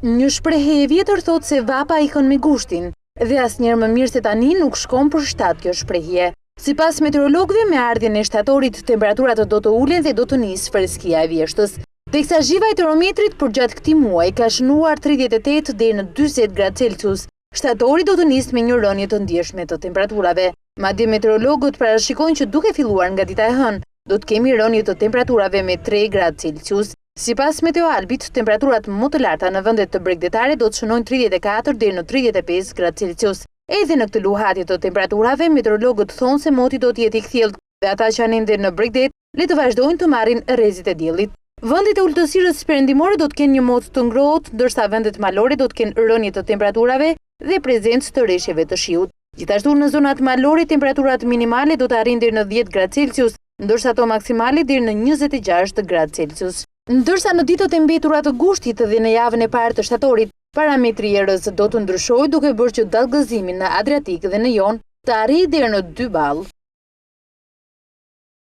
Një shprehje e vjetër thot se vapa ikon me gushtin, dhe asnjëherë më mirë se tani nuk shkon për shtat kjo shprehje. Sipas meteorologëve, me ardhjen e shtatorit, temperaturat do të ulen dhe do të nisë freskia e vjeshtës. Teksa zhiva e termometrit përgjatë këtij muaji ka shënuar 38 deri në 40 gradë Celsius, shtatori do të nisë me një rënje të ndjeshme të temperaturave. Madje meteorologët parashikojnë që duke filluar nga dita e hënë, do të kemi rënje të temperaturave me 3 gradë Celsius. Sipas Meteoalbit, temperaturat më të larta në vendet të bregdetare do të shënojnë 34 deri në 35 gradë Celsius. Edhe në këtë luhatje të temperaturave, meteorologët thonë se moti do të jetë i kthjellët dhe ata që janë ende në bregdet le të vazhdojnë të marrin rrezit e diellit. Vendet e ulëtësirës perëndimore do të kenë një motë të ngrohtë, ndërsa vendet malore do të kenë rënje të temperaturave dhe prezencë të rreshjeve të shiut. Gjithashtu në zonat malore temperaturat minimale do të arrijnë deri në 10 gradë Celsius, ndërsa ato maksimale deri në 26 gradë Celsius. Ndërsa në ditët e mbetura të gushtit dhe në javën e parë të shtatorit, parametri erës do të ndryshojë duke bërë që dallgëzimi në Adriatik dhe në Jon të arrijë deri në 2 ball.